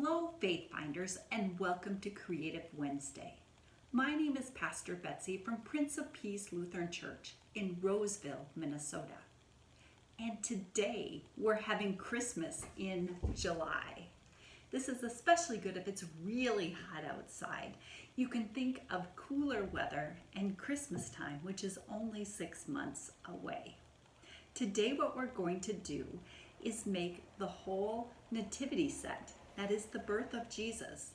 Hello, Faith Finders, and welcome to Creative Wednesday. My name is Pastor Betsy from Prince of Peace Lutheran Church in Roseville, Minnesota. And today we're having Christmas in July. This is especially good if it's really hot outside. You can think of cooler weather and Christmas time, which is only 6 months away. Today what we're going to do is make the whole nativity set, that is the birth of Jesus,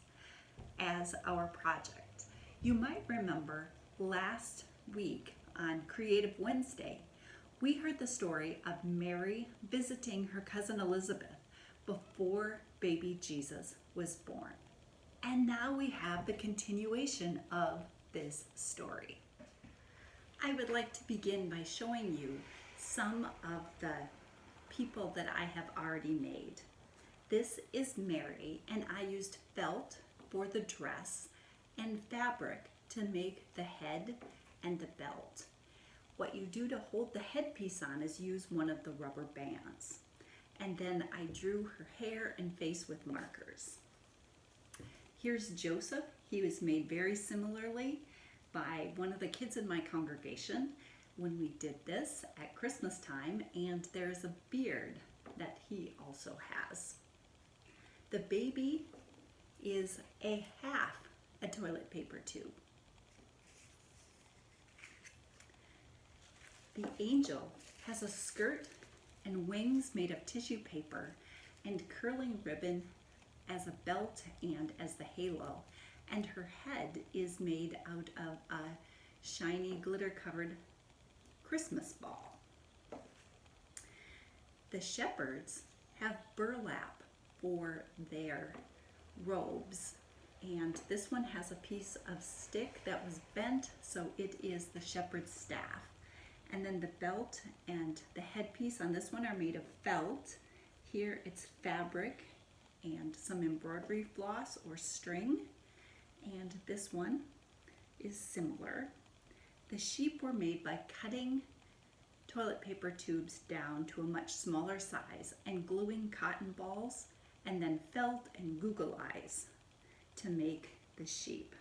as our project. You might remember last week on Creative Wednesday, we heard the story of Mary visiting her cousin Elizabeth before baby Jesus was born. And now we have the continuation of this story. I would like to begin by showing you some of the people that I have already made. This is Mary, and I used felt for the dress and fabric to make the head and the belt. What you do to hold the headpiece on is use one of the rubber bands. And then I drew her hair and face with markers. Here's Joseph. He was made very similarly by one of the kids in my congregation when we did this at Christmas time, and there's a beard that he also has. The baby is a half a toilet paper tube. The angel has a skirt and wings made of tissue paper and curling ribbon as a belt and as the halo, and her head is made out of a shiny glitter covered Christmas ball. The shepherds have burlap for their robes, and this one has a piece of stick that was bent, so it is the shepherd's staff. And then the belt and the headpiece on this one are made of felt. Here it's fabric and some embroidery floss or string, and this one is similar. The sheep were made by cutting toilet paper tubes down to a much smaller size and gluing cotton balls and then felt and Google eyes to make the sheep.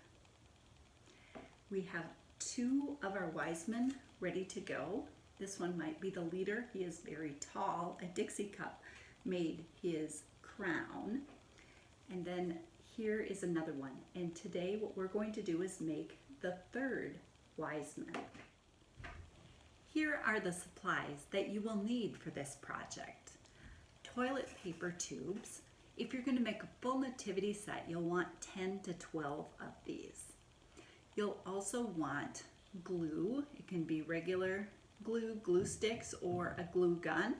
We have 2 of our wise men ready to go. This one might be the leader. He is very tall. A Dixie cup made his crown. And then here is another one. And today what we're going to do is make the 3rd wise man. Here are the supplies that you will need for this project. Toilet paper tubes. If you're going to make a full nativity set, you'll want 10 to 12 of these. You'll also want glue. It can be regular glue, glue sticks, or a glue gun.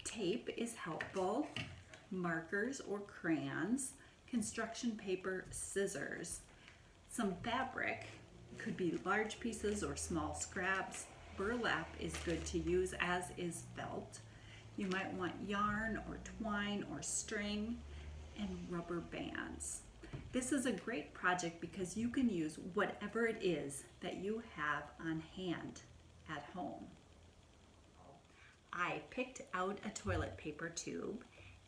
Tape is helpful. Markers or crayons. Construction paper, scissors. Some fabric. Could be large pieces or small scraps. Burlap is good to use, as is felt. You might want yarn or twine or string and rubber bands. This is a great project because you can use whatever it is that you have on hand at home. I picked out a toilet paper tube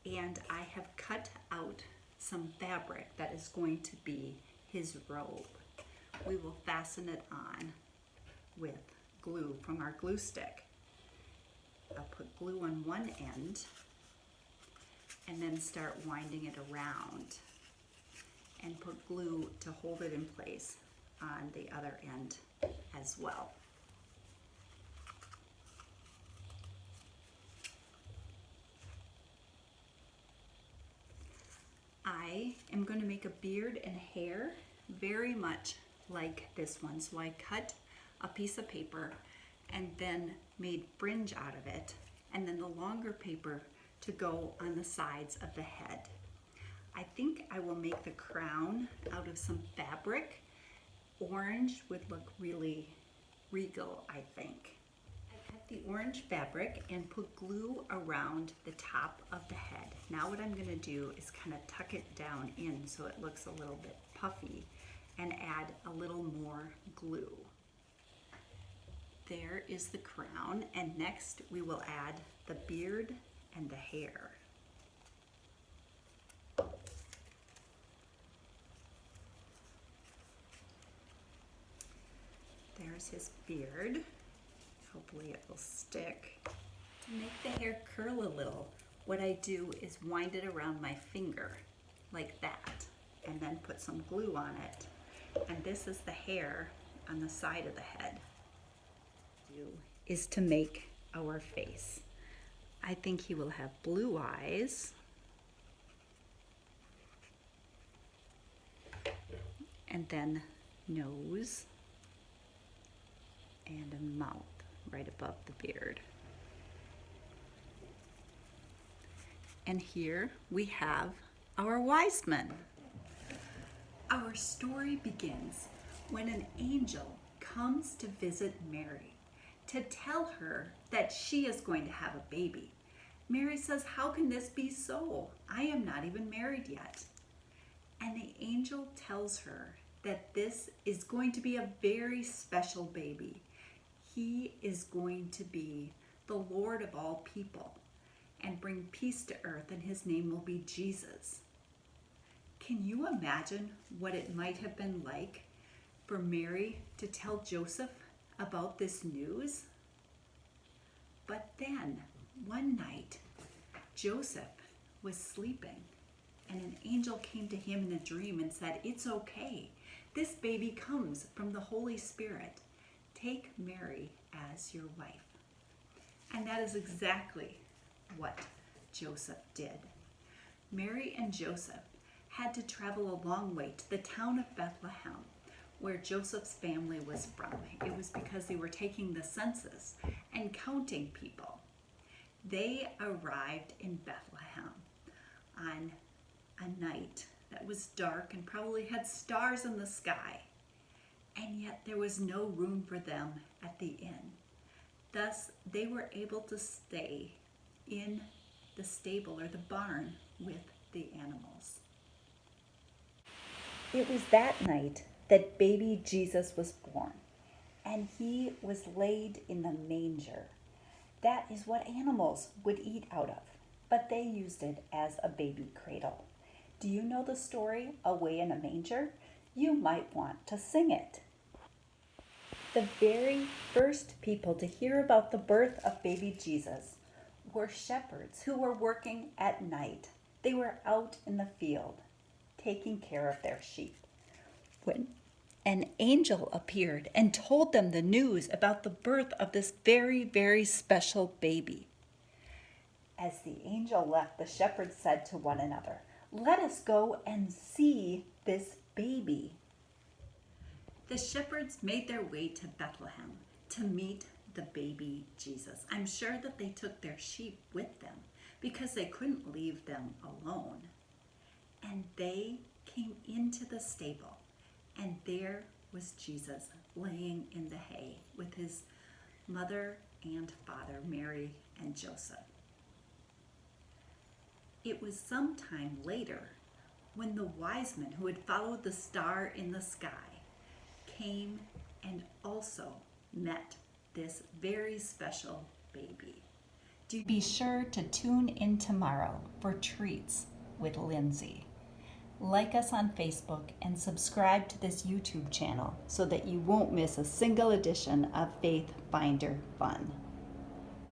and I have cut out some fabric that is going to be his robe. We will fasten it on with glue from our glue stick. I'll put glue on one end and then start winding it around and put glue to hold it in place on the other end as well. I am going to make a beard and hair very much like this one. So I cut a piece of paper and then made fringe out of it, and then the longer paper to go on the sides of the head. I think I will make the crown out of some fabric. Orange would look really regal, I think. I cut the orange fabric and put glue around the top of the head. Now what I'm going to do is kind of tuck it down in so it looks a little bit puffy and add a little more glue. There is the crown, and next we will add the beard and the hair. There's his beard. Hopefully it will stick. To make the hair curl a little, what I do is wind it around my finger like that, and then put some glue on it. And this is the hair on the side of the head. Is to make our face. I think he will have blue eyes and then nose and a mouth right above the beard. And here we have our wise men. Our story begins when an angel comes to visit Mary to tell her that she is going to have a baby. Mary says, "How can this be so? I am not even married yet." And the angel tells her that this is going to be a very special baby. He is going to be the Lord of all people and bring peace to earth, and his name will be Jesus. Can you imagine what it might have been like for Mary to tell Joseph about this news? But then, one night, Joseph was sleeping, and an angel came to him in a dream and said, "It's okay. This baby comes from the Holy Spirit. Take Mary as your wife." And that is exactly what Joseph did. Mary and Joseph had to travel a long way to the town of Bethlehem, where Joseph's family was from. It was because they were taking the census and counting people. They arrived in Bethlehem on a night that was dark and probably had stars in the sky, and yet there was no room for them at the inn. Thus, they were able to stay in the stable or the barn with the animals. It was that night that baby Jesus was born, and he was laid in the manger. That is what animals would eat out of, but they used it as a baby cradle. Do you know the story, Away in a Manger? You might want to sing it. The very first people to hear about the birth of baby Jesus were shepherds who were working at night. They were out in the field taking care of their sheep when an angel appeared and told them the news about the birth of this very, very special baby. As the angel left, the shepherds said to one another, "Let us go and see this baby." The shepherds made their way to Bethlehem to meet the baby Jesus. I'm sure that they took their sheep with them because they couldn't leave them alone. And they came into the stable, and there was Jesus laying in the hay with his mother and father, Mary and Joseph. It was some time later when the wise men who had followed the star in the sky came and also met this very special baby. Be sure to tune in tomorrow for Treats with Lindsay. Like us on Facebook and subscribe to this YouTube channel so that you won't miss a single edition of Faith Finder Fun.